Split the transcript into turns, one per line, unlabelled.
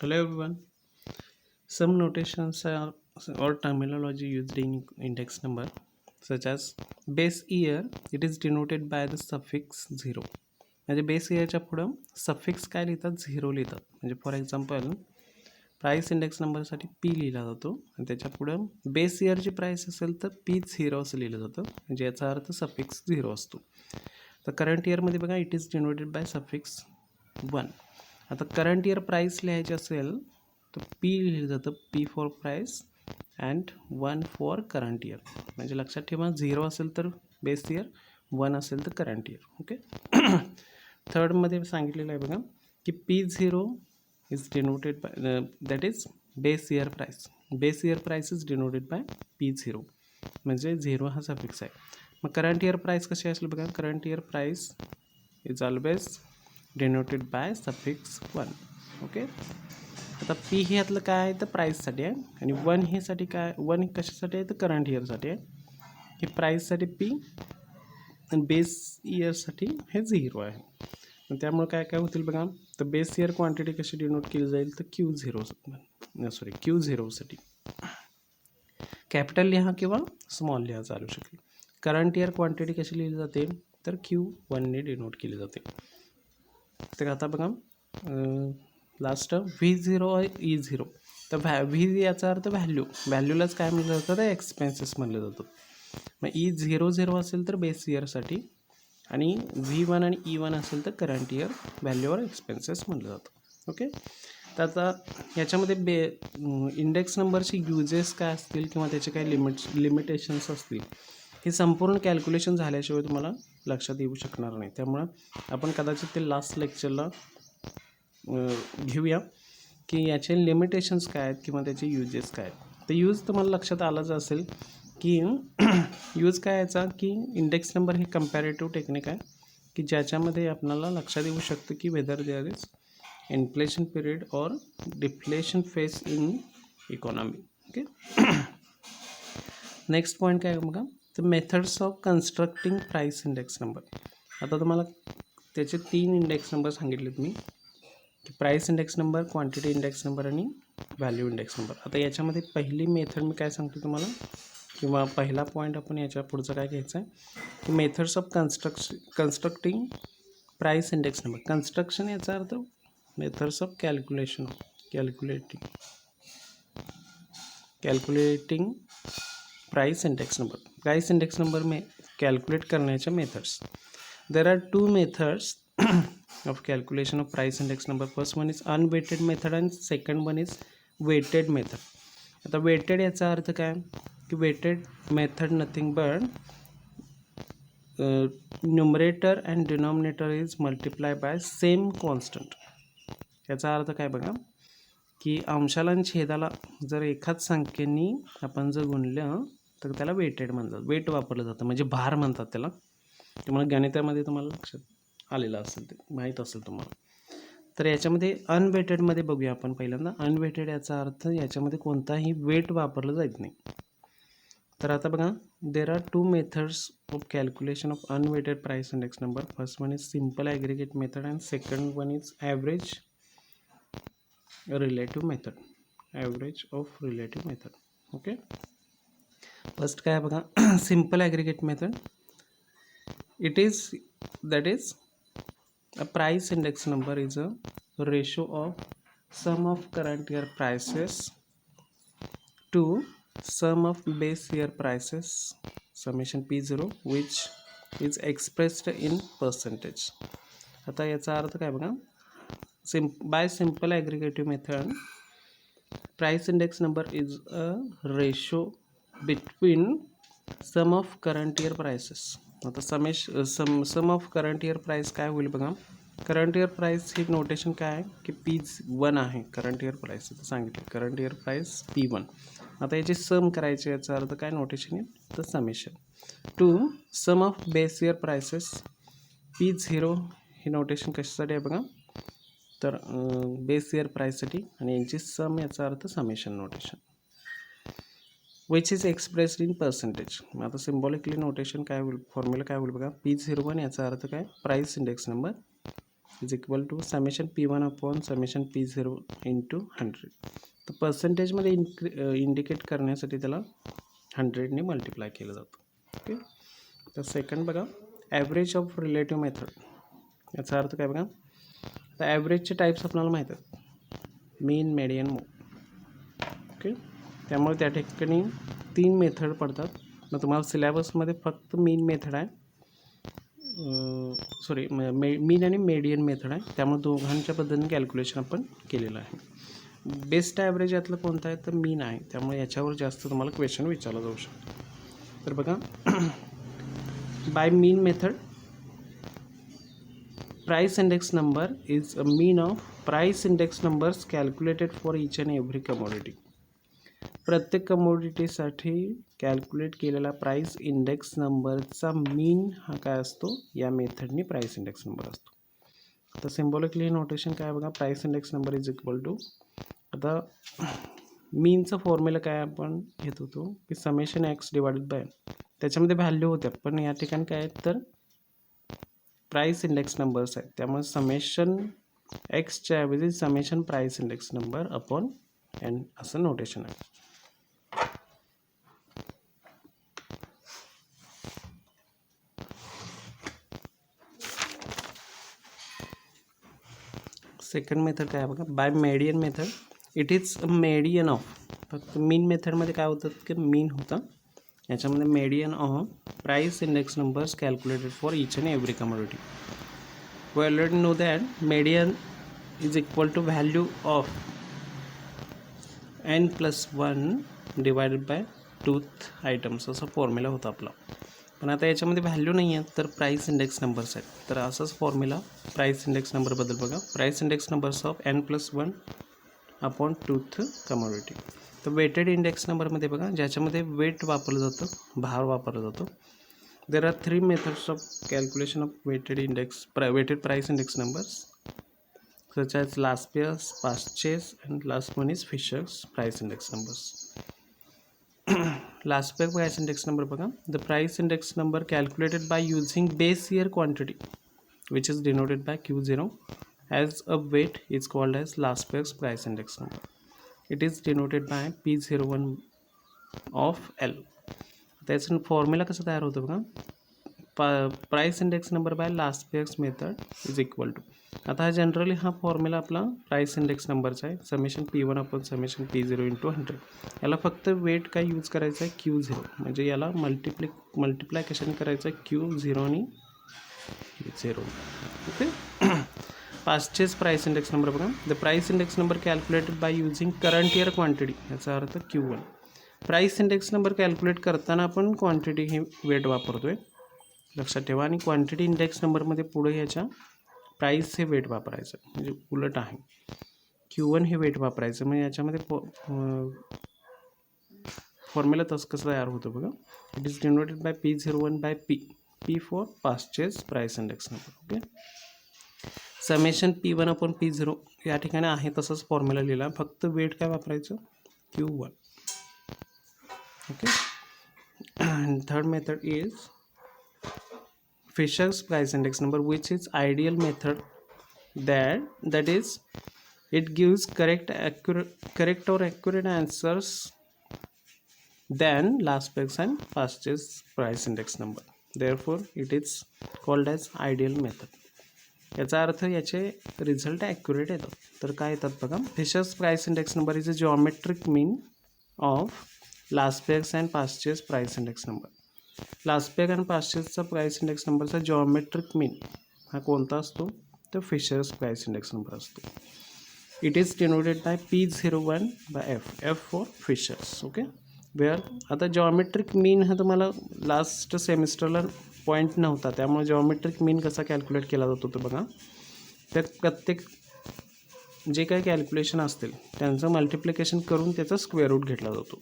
Hello everyone. Some notations are or terminology used in index number, such as base year. It is denoted by the suffix 0. म्हणजे base इयरच्या पुढं suffix काय लिहितात, 0 लिहितात. म्हणजे for example price index नंबरसाठी P लिहिला जातो आणि त्याच्या पुढं बेस इयरची प्राईस असेल तर पी 0 असं लिहिलं जातं. म्हणजे याचा अर्थ सफिक्स 0 असतो. तर करंट इयरमध्ये बघा, it is denoted by suffix 1. आता करंट इयर प्राईस लिहायची असेल तर पी लिहिलं जातं, P for price and 1 for current year. म्हणजे लक्षात ठेवा, 0 असेल तर बेस इयर, 1 असेल तर करंट इयर. ओके. थर्डमध्ये सांगितलेलं आहे बघा की P0 is denoted bye that is base year price. Base year price is denoted bye P0, म्हणजे 0 हा सफिक्स आहे. मग करंट इयर प्राईस कशी असेल बघा, current year price is always denoted by suffix 1. Okay. आता पी हे यातलं काय आहे तर प्राईससाठी आहे आणि 1 हे साठी काय, 1 कशासाठी आहे तर करंट इयरसाठी आहे. हे प्राईससाठी पी आणि बेस इयरसाठी हे 0 आहे. त्यामुळे काय काय होतील बघा, तर बेस इयर क्वांटिटी कशी डिनोट केली जाईल तर Q0साठी कॅपिटल लिहा किंवा स्मॉल लिहा चालू शकेल. करंट इयर क्वांटिटी कशी लिहिली जाते तर Q1ने डिनोट केली जाते. तर आता बघा लास्ट V0 और E0. तर व्ही याचा अर्थ व्हॅल्यूलाच काय म्हणलं जातं तर एक्सपेन्सेस म्हणलं जातं. मग E00 असेल तर बेस इयरसाठी आणि V1 आणि E1 असेल तर करंट इयर व्हॅल्यूवर एक्सपेन्सेस म्हणलं जातं. ओके. तर आता याच्यामध्ये इंडेक्स नंबरचे युजेस काय असतील किंवा त्याचे काही लिमिटेशन्स असतील, हे संपूर्ण कॅल्क्युलेशन झाल्याशिवाय तुम्हाला लक्षात येऊ शकणार नाही. त्यामुळं आपण कदाचित ते लास्ट लेक्चरला घेऊया की याचे लिमिटेशन्स काय आहेत किंवा त्याचे युजेस काय आहेत. तर यूज तुम्हाला लक्षात आलंच असेल की यूज काय याचा की इंडेक्स नंबर हे कंपॅरेटिव्ह टेक्निक आहे की ज्याच्यामध्ये आपल्याला लक्षात येऊ शकतं की whether there is inflation period or deflation phase in economy. Okay. Next point काय बघा, तर methods of constructing price index number. आता तुम्हाला त्याचे 3 इंडेक्स नंबर सांगितलेत मी की price index number, quantity index number आणि व्हॅल्यू इंडेक्स नंबर. आता याच्यामध्ये पहिली मेथड मी काय सांगतो तुम्हाला किंवा पहिला पॉईंट आपण याच्या पुढचं काय घ्यायचं आहे की methods of constructing price index number. Construction याचा अर्थ methods of calculating price index number. Price index number में कॅल्क्युलेट करण्याच्या methods. There are 2 methods of calculation of price index number. First one is unweighted method and second one is weighted method. आता weighted याचा अर्थ काय की weighted method nothing but numerator and denominator is multiplied by same constant. याचा अर्थ काय बघा की अंशाला आणि छेदाला जर एकाच संख्येने आपण जर गुणलं तर त्याला वेटेड म्हणतात, वेट वापरलं जातं, म्हणजे भार म्हणतात त्याला. तुम्हाला गणितामध्ये तुम्हाला लक्षात आलेलं असेल, ते माहीत असेल तुम्हाला. तर याच्यामध्ये अनवेटेडमध्ये बघूया आपण पहिल्यांदा. अनवेटेड याचा अर्थ याच्यामध्ये कोणताही वेट वापरलं जात नाही. तर आता बघा, there are 2 methods of calculation of unweighted price index number. First one is simple aggregate method and second one is average relative method. Okay. First काय बघा, simple aggregate method. It is that is a price index number is a ratio of sum of current year prices to sum of base year prices summation P0 which is expressed in percentage. आता याचा अर्थ काय बघा, by simple aggregative method price index number is a ratio between sum of current year prices. आता सम of current year price काय होईल बघा. Current year price ही notation काय आहे की P1 आहे. करंट इयर प्राईस इथं सांगितलं, करंट इयर प्राईस P1. आता याची सम करायची, याचा अर्थ काय नोटेशन आहे तर summation to sum of base year prices P0. ही नोटेशन कशासाठी आहे बघा तर बेस इयर प्राईससाठी आणि यांची सम याचा अर्थ summation notation which is expressed in percentage. आता सिम्बॉलिकली नोटेशन काय होईल, फॉर्म्युला काय होईल बघा. P01 याचा अर्थ काय price index number is equal to summation P1 upon summation P0 into 100. तर पर्सेंटेजमध्ये इंडिकेट करण्यासाठी त्याला 100ने मल्टिप्लाय केलं जातं. ओके. तर सेकंड बघा, ॲव्हरेज ऑफ रिलेटिव्ह मेथड. याचा अर्थ काय बघा, तर ॲव्हरेजचे टाईप्स आपल्याला माहीत आहेत, मीन, मेडियन, मोड. ओके. त्यामुळे त्या ठिकाणी 3 मेथड पडतात. मग तुम्हाला सिलेबसमध्ये फक्त मीन मेथड आहे, सॉरी मीन आणि मेडियन मेथड आहे. त्यामुळे दोघांच्या पद्धतीने कॅल्क्युलेशन आपण केलेलं आहे. बेस्ट ॲव्हरेज यातलं कोणतं आहे तर मीन आहे. त्यामुळे याच्यावर जास्त तुम्हाला क्वेश्चन विचारला जाऊ शकतो. तर बघा, bye mean method price index number is a mean of price index numbers calculated for each and every commodity. प्रत्येक कमोडिटीसाठी कॅल्क्युलेट केलेला प्राइस इंडेक्स नंबरचा मीन हा काय असतो, या मेथडनी प्राइस इंडेक्स नंबर असतो. आता सिम्बॉलिकली नोटेशन काय बघा, price index number is equal to, आता मीनचा फॉर्म्युला काय आपण घेत होतो की समेशन एक्स डिवायडेड बाय, त्याच्यामध्ये व्हॅल्यू होत्या, पण या ठिकाणी काय आहेत तर प्राइस इंडेक्स नंबर्स आहेत. त्यामुळे समेशन एक्सच्या ऐवजी summation price index number upon N असं नोटेशन आहे. सेकंड मेथड काय बघा, by median method. It is a median of, फक्त मीन मेथडमध्ये काय होतं की मीन होतं, याच्यामध्ये median of price index numbers calculated for each and every commodity. We already know that median is equal to value of n plus 1 divided by tooth items असा formula होता आपला. पण आता याच्यामध्ये व्हॅल्यू नाही आहे तर प्राइस इंडेक्स नंबर्स आहेत. तर असाच फॉर्म्युला प्राइस इंडेक्स नंबरबद्दल बघा, price index numbers of n plus 1 upon tooth commodity. तर वेटेड इंडेक्स नंबरमध्ये बघा, ज्याच्यामध्ये वेट वापरलं जातं, भार वापरला जातो. There are 3 methods of calculation of weighted price index numbers, such as last year's, past year's, and last one is Fisher's price index numbers. Last year price index number बघा, the price index number calculated by using base year quantity, which is denoted by Q0 as a weight, is called as last year's price index number. It is denoted by P01 of L. त्याचं formula कसं तयार होतं बघा, price index number by Laspeyres method is equal to, आता हा generally हा formula आपला price index नंबरचा आहे, summation P1 upon summation P0 into 100. याला फक्त वेट काय यूज करायचं आहे Q0, म्हणजे याला मल्टिप्लाय कशाने करायचं आहे Q0 आणि Q0. ओके. पास्टचेच प्राइस इंडेक्स नंबर बघा, the price index number calculated by using current year quantity, याचा अर्थ Q1. Price index number calculate करताना आपण क्वांटिटी हे वेट वापरतो आहे, लक्षात ठेवा. आणि क्वांटिटी इंडेक्स नंबरमध्ये पुढे याच्या प्राइस हे वेट वापरायचं, म्हणजे उलट आहे, Q1 हे वेट वापरायचं. म्हणजे याच्यामध्ये फॉर्म्युला कसं तयार होतं बघा, it is denoted by P01 by P for Paasche's price index number. Okay. Summation P1 upon P0 या ठिकाणी आहे तसंच फॉर्म्युला लिहिला, फक्त वेट काय वापरायचं Q1. Okay. And third method is Fisher's price index number, which is ideal method that is it gives correct or accurate answers than last year's and past year's price index number. Therefore, it is called as ideal method. याचा अर्थ याचे result accurate येतात. तर काय येतात बघा, Fisher's price index number is a geometric mean of Laspeyres and पास्ट इयर्स price index number. Laspeyres आणि पास्ट इयर्सचा प्राइस इंडेक्स नंबरचा जिओमेट्रिक मीन हा कोणता असतो तर फिशर्स प्राइस इंडेक्स नंबर असतो. It is denoted by P01 by F for Fisher's. Okay. Where आता जिओमेट्रिक मीन हा तुम्हाला लास्ट सेमिस्टरला पॉईंट नव्हता, त्यामुळे जिओमेट्रिक मीन कसा कॅल्क्युलेट केला जातो तर बघा, तर प्रत्येक जे काही कॅल्क्युलेशन असतील त्यांचं मल्टिप्लिकेशन करून त्याचा स्क्वेअर रूट घेतला जातो.